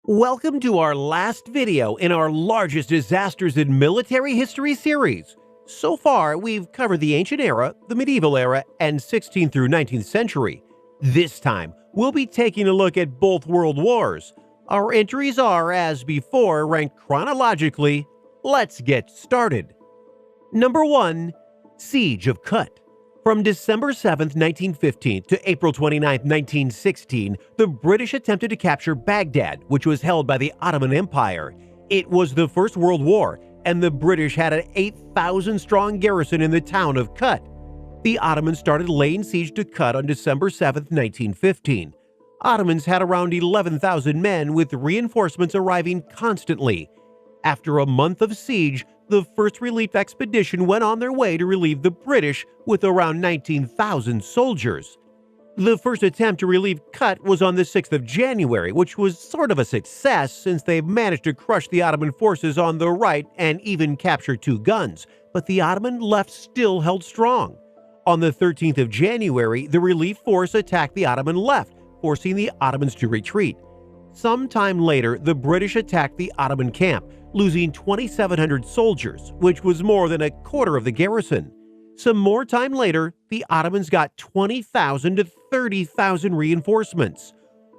Welcome to our last video in our largest disasters in military history series. So far, we've covered the ancient era, the medieval era, and 16th through 19th century. This time, we'll be taking a look at both world wars. Our entries are, as before, ranked chronologically. Let's get started. Number 1. Siege of Kut. From December 7, 1915 to April 29, 1916, the British attempted to capture Baghdad, which was held by the Ottoman Empire. It was the First World War, and the British had an 8,000-strong garrison in the town of Kut. The Ottomans started laying siege to Kut on December 7, 1915. Ottomans had around 11,000 men, with reinforcements arriving constantly. After a month of siege, the first relief expedition went on their way to relieve the British with around 19,000 soldiers. The first attempt to relieve Kut was on the 6th of January, which was sort of a success since they managed to crush the Ottoman forces on the right and even capture 2 guns, but the Ottoman left still held strong. On the 13th of January, the relief force attacked the Ottoman left, forcing the Ottomans to retreat. Sometime later, the British attacked the Ottoman camp, losing 2,700 soldiers, which was more than a quarter of the garrison. Some more time later, the Ottomans got 20,000 to 30,000 reinforcements.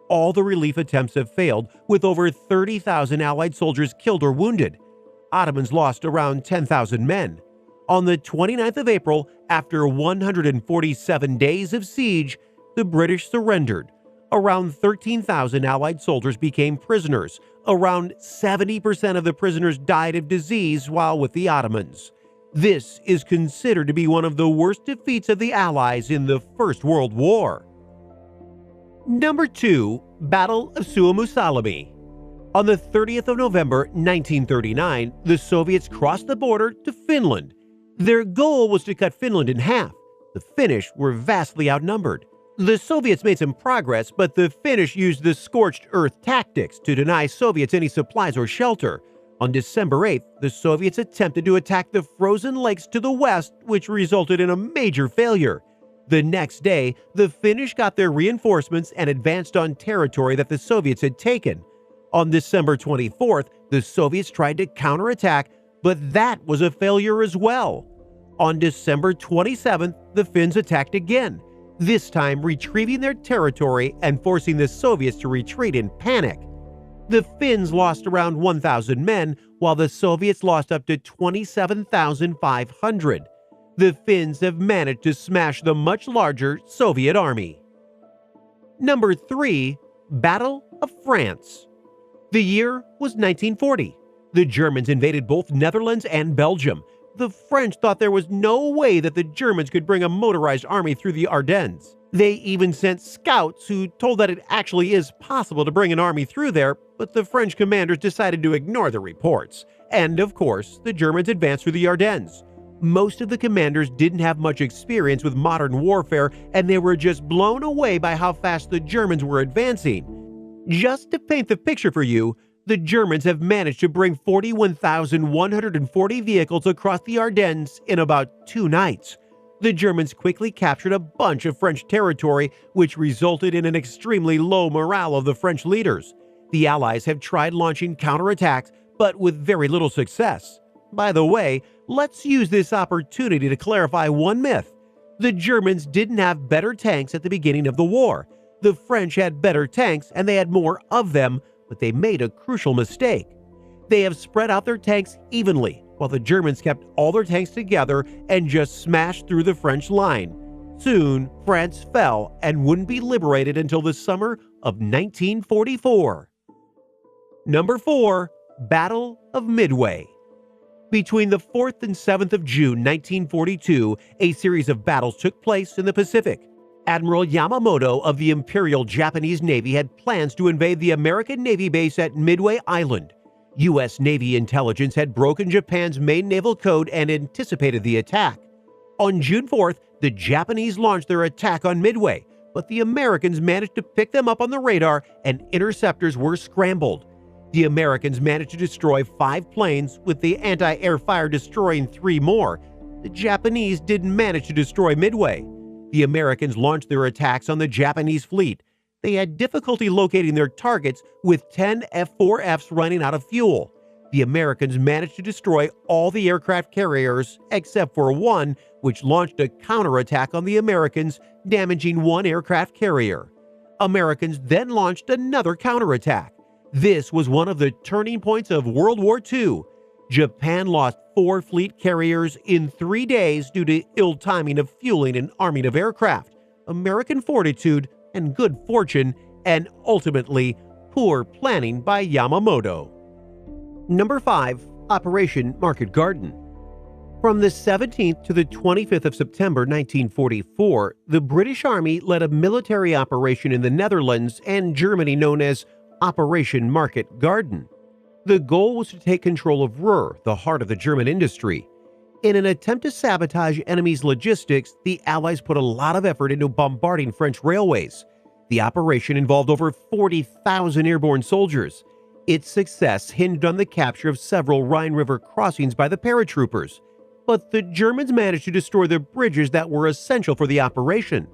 All the relief attempts have failed, with over 30,000 Allied soldiers killed or wounded. Ottomans lost around 10,000 men. On the 29th of April, after 147 days of siege, the British surrendered. Around 13,000 Allied soldiers became prisoners. Around 70% of the prisoners died of disease while with the Ottomans. This is considered to be one of the worst defeats of the Allies in the First World War. Number 2. Battle of Suomussalmi. On the 30th of November 1939, the Soviets crossed the border to Finland. Their goal was to cut Finland in half. The Finnish were vastly outnumbered. The Soviets made some progress, but the Finnish used the scorched earth tactics to deny Soviets any supplies or shelter. On December 8th, the Soviets attempted to attack the frozen lakes to the west, which resulted in a major failure. The next day, the Finnish got their reinforcements and advanced on territory that the Soviets had taken. On December 24th, the Soviets tried to counterattack, but that was a failure as well. On December 27th, the Finns attacked again, this time retrieving their territory and forcing the Soviets to retreat in panic. The Finns lost around 1,000 men, while the Soviets lost up to 27,500. The Finns have managed to smash the much larger Soviet army. Number 3. Battle of France. The year was 1940. The Germans invaded both Netherlands and Belgium. The French thought there was no way that the Germans could bring a motorized army through the Ardennes. They even sent scouts who told that it actually is possible to bring an army through there, but the French commanders decided to ignore the reports. And of course, the Germans advanced through the Ardennes. Most of the commanders didn't have much experience with modern warfare, and they were just blown away by how fast the Germans were advancing. Just to paint the picture for you, the Germans have managed to bring 41,140 vehicles across the Ardennes in about 2 nights. The Germans quickly captured a bunch of French territory, which resulted in an extremely low morale of the French leaders. The Allies have tried launching counterattacks, but with very little success. By the way, let's use this opportunity to clarify one myth. The Germans didn't have better tanks at the beginning of the war. The French had better tanks and they had more of them, but they made a crucial mistake. They have spread out their tanks evenly, while the Germans kept all their tanks together and just smashed through the French line. Soon, France fell and wouldn't be liberated until the summer of 1944. Number 4. Battle of Midway. Between the 4th and 7th of June 1942, a series of battles took place in the Pacific. Admiral Yamamoto of the Imperial Japanese Navy had plans to invade the American Navy base at Midway Island. U.S. Navy intelligence had broken Japan's main naval code and anticipated the attack. On June 4th, the Japanese launched their attack on Midway, but the Americans managed to pick them up on the radar and interceptors were scrambled. The Americans managed to destroy 5 planes, with the anti-air fire destroying 3 more. The Japanese didn't manage to destroy Midway. The Americans launched their attacks on the Japanese fleet. They had difficulty locating their targets with 10 F-4Fs running out of fuel. The Americans managed to destroy all the aircraft carriers except for one, which launched a counterattack on the Americans, damaging one aircraft carrier. Americans then launched another counterattack. This was one of the turning points of World War II. Japan lost 4 fleet carriers in 3 days due to ill timing of fueling and arming of aircraft, American fortitude and good fortune, and ultimately poor planning by Yamamoto. Number 5. Operation Market Garden. From the 17th to the 25th of September 1944, the British Army led a military operation in the Netherlands and Germany known as Operation Market Garden. The goal was to take control of Ruhr, the heart of the German industry. In an attempt to sabotage enemies' logistics, the Allies put a lot of effort into bombarding French railways. The operation involved over 40,000 airborne soldiers. Its success hinged on the capture of several Rhine River crossings by the paratroopers. But the Germans managed to destroy the bridges that were essential for the operation.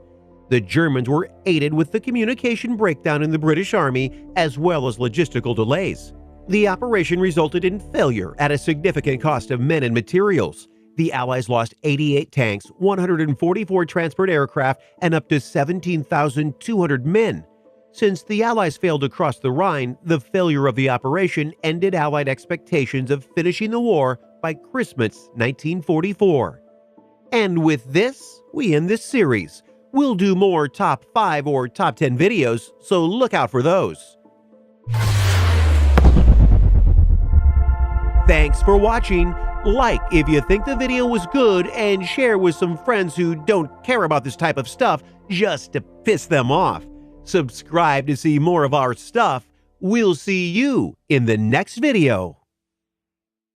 The Germans were aided with the communication breakdown in the British Army as well as logistical delays. The operation resulted in failure at a significant cost of men and materials. The Allies lost 88 tanks, 144 transport aircraft, and up to 17,200 men. Since the Allies failed to cross the Rhine, the failure of the operation ended Allied expectations of finishing the war by Christmas 1944. And with this, we end this series. We'll do more top 5 or top 10 videos, so look out for those. Thanks for watching. Like if you think the video was good and share with some friends who don't care about this type of stuff just to piss them off. Subscribe to see more of our stuff. We'll see you in the next video.